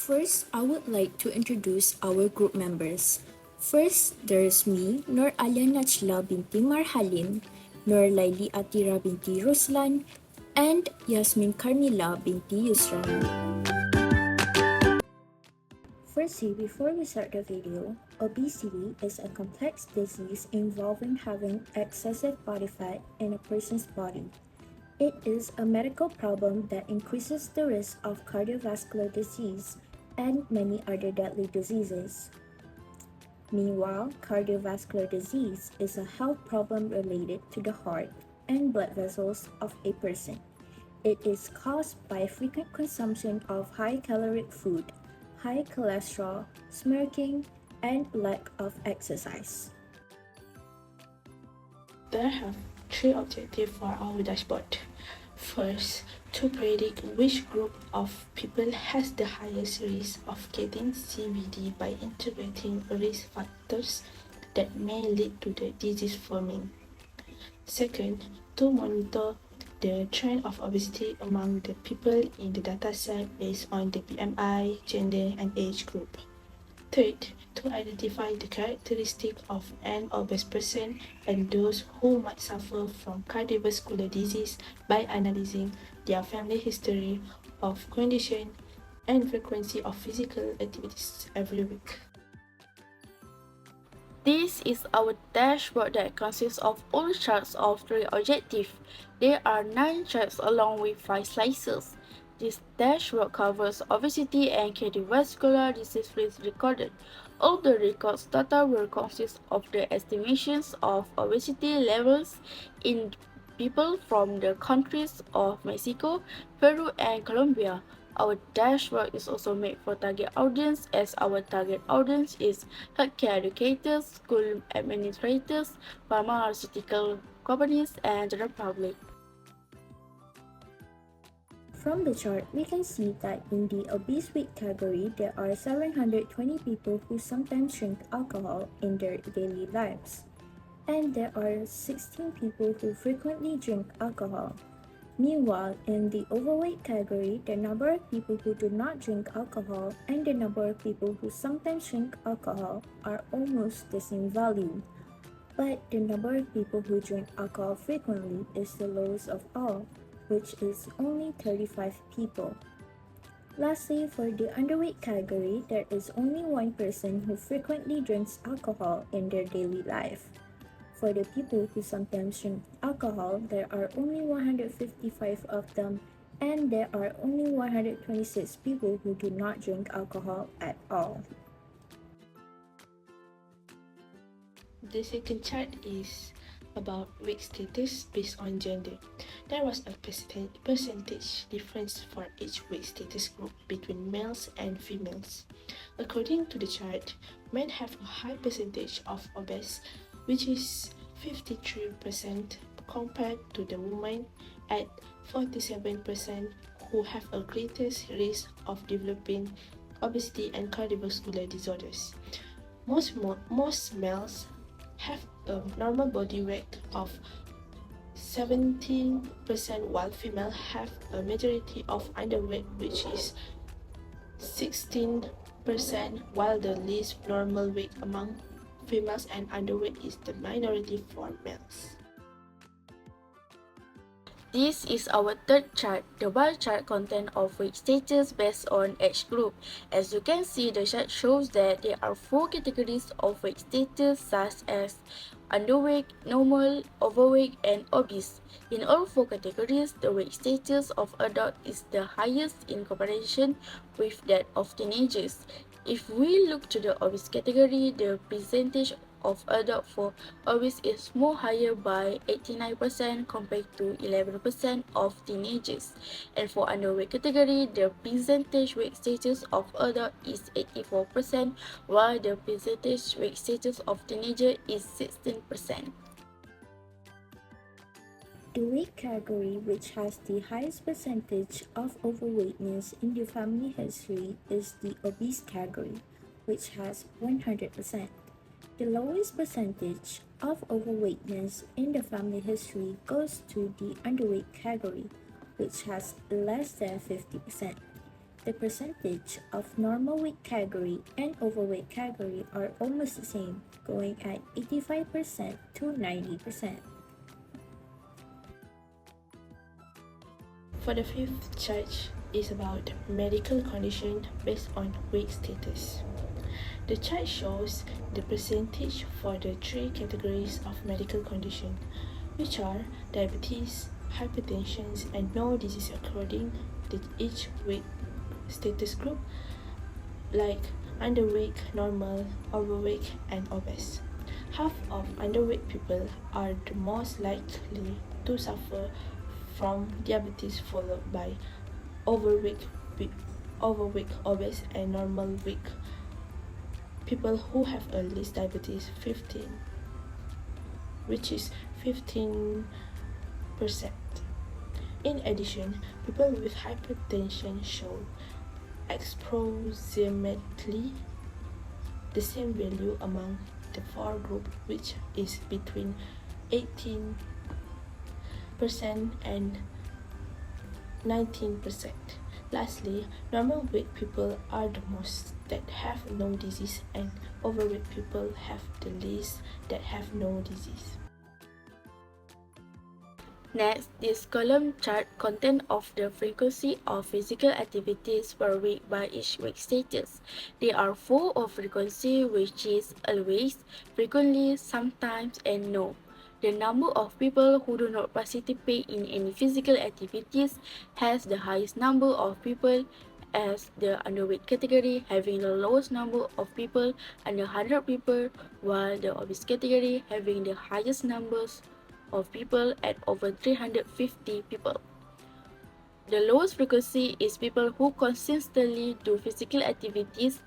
First, I would like to introduce our group members. First, there's me, Nur Alia Najla binti Marhalin, Nur Laili Atira binti Ruslan, and Yasmin Karmila binti Yusran. Firstly, before we start the video, obesity is a complex disease involving having excessive body fat in a person's body. It is a medical problem that increases the risk of cardiovascular disease and many other deadly diseases. Meanwhile, cardiovascular disease is a health problem related to the heart and blood vessels of a person. It is caused by frequent consumption of high caloric food, high cholesterol, smoking, and lack of exercise. There have three objectives for our dashboard. First, to predict which group of people has the highest risk of getting CVD by integrating risk factors that may lead to the disease forming. Second, to monitor the trend of obesity among the people in the dataset based on the BMI, gender, and age group. Third, to identify the characteristics of an obese person and those who might suffer from cardiovascular disease by analyzing their family history of condition and frequency of physical activities every week. This is our dashboard that consists of all charts of three objectives. There are 9 charts along with 5 slices. This dashboard covers obesity and cardiovascular disease risk recorded. All the records data will consist of the estimations of obesity levels in people from the countries of Mexico, Peru, and Colombia. Our dashboard is also made for target audience, as our target audience is healthcare educators, school administrators, pharmaceutical companies, and the public. From the chart, we can see that in the obese weight category, there are 720 people who sometimes drink alcohol in their daily lives. And there are 16 people who frequently drink alcohol. Meanwhile, in the overweight category, the number of people who do not drink alcohol and the number of people who sometimes drink alcohol are almost the same value. But the number of people who drink alcohol frequently is the lowest of all, which is only 35 people. Lastly, for the underweight category, there is only one person who frequently drinks alcohol in their daily life. For the people who sometimes drink alcohol, there are only 155 of them, and there are only 126 people who do not drink alcohol at all. The second chart is about weight status based on gender. There was a percentage difference for each weight status group between males and females. According to the chart, men have a high percentage of obese, which is 53% compared to the women at 47%, who have a greater risk of developing obesity and cardiovascular disorders. Most males have a normal body weight of 17%, while females have a majority of underweight, which is 16%, while the least normal weight among females and underweight is the minority for males. This is our third chart. The bar chart contains of weight status based on age group. As you can see, the chart shows that there are 4 categories of weight status, such as underweight, normal, overweight, and obese. In all 4 categories, the weight status of adult is the highest in comparison with that of teenagers. If we look to the obese category, the percentage of adult for obese is more higher by 89% compared to 11% of teenagers. And for underweight category, the percentage weight status of adult is 84%, while the percentage weight status of teenager is 16%. The weight category which has the highest percentage of overweightness in the family history is the obese category, which has 100%. The lowest percentage of overweightness in the family history goes to the underweight category, which has less than 50%. the percentage of normal weight category and overweight category are almost the same, going at 85% to 90%. For the fifth chart is about medical condition based on weight status. The chart shows the percentage for the three categories of medical condition, which are diabetes, hypertension, and no disease according to each weight status group, like underweight, normal, overweight, and obese. Half of underweight people are the most likely to suffer from diabetes, followed by overweight, obese, and normal weight. People who have at least diabetes 15, which is 15%. In addition, people with hypertension show approximately the same value among the four groups, which is between 18% and 19%. Lastly, normal weight people are the most that have no disease, and overweight people have the least that have no disease. Next, this column chart content of the frequency of physical activities per week by each weight status. There are four of frequency, which is always, frequently, sometimes, and no. The number of people who do not participate in any physical activities has the highest number of people as the underweight category, having the lowest number of people under 100 people, while the obese category having the highest numbers of people at over 350 people. The lowest frequency is people who consistently do physical activities,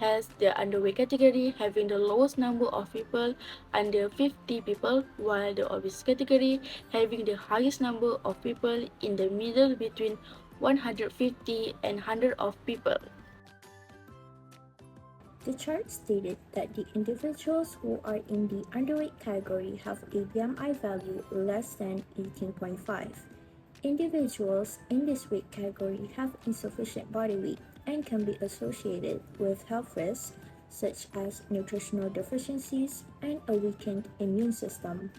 has the underweight category having the lowest number of people under 50 people, while the obese category having the highest number of people in the middle between 150 and 100 of people. The chart stated that the individuals who are in the underweight category have a BMI value less than 18.5. Individuals in this weight category have insufficient body weight and can be associated with health risks such as nutritional deficiencies and a weakened immune system.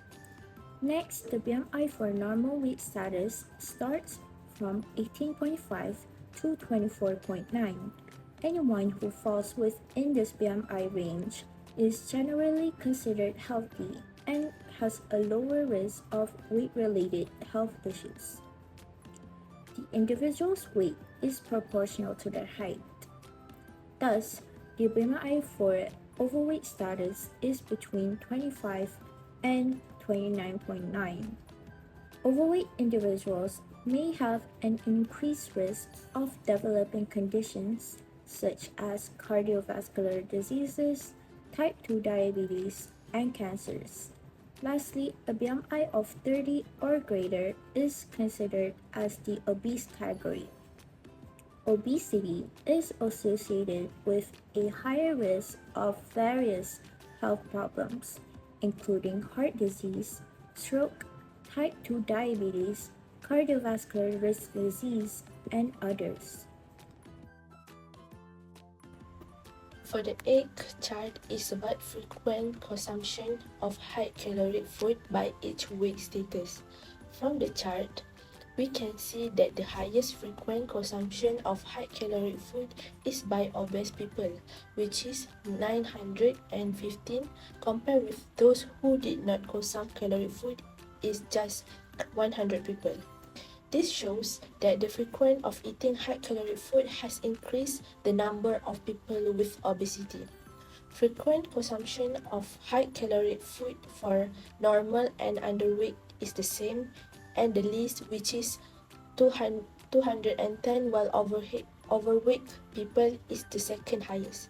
Next, the BMI for normal weight status starts from 18.5 to 24.9. Anyone who falls within this BMI range is generally considered healthy and has a lower risk of weight-related health issues. The individual's weight is proportional to their height. Thus, the BMI for overweight status is between 25 and 29.9. Overweight individuals may have an increased risk of developing conditions such as cardiovascular diseases, type 2 diabetes, and cancers. Lastly, a BMI of 30 or greater is considered as the obese category. Obesity is associated with a higher risk of various health problems, including heart disease, stroke, type 2 diabetes, cardiovascular risk disease, and others. For the eighth chart is about frequent consumption of high-calorie food by each weight status. From the chart, we can see that the highest frequent consumption of high-calorie food is by obese people, which is 915, compared with those who did not consume calorie food is just 100 people. This shows that the frequency of eating high-calorie food has increased the number of people with obesity. Frequent consumption of high-calorie food for normal and underweight is the same, and the least, which is 210, while overweight people is the second highest.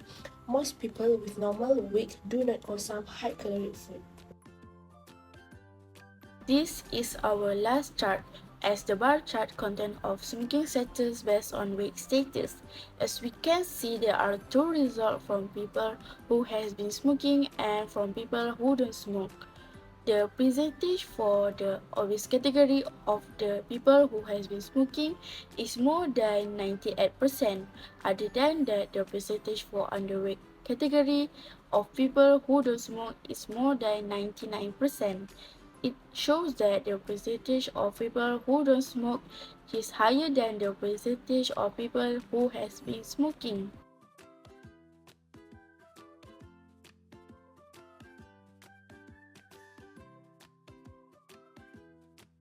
Most people with normal weight do not consume high-calorie food. This is our last chart, as the bar chart content of smoking status based on weight status. As we can see, there are two results from people who has been smoking and from people who don't smoke. the percentage for the obese category of the people who has been smoking is more than 98%. Other than that, the percentage for underweight category of people who don't smoke is more than 99%. It shows that the percentage of people who don't smoke is higher than the percentage of people who has been smoking.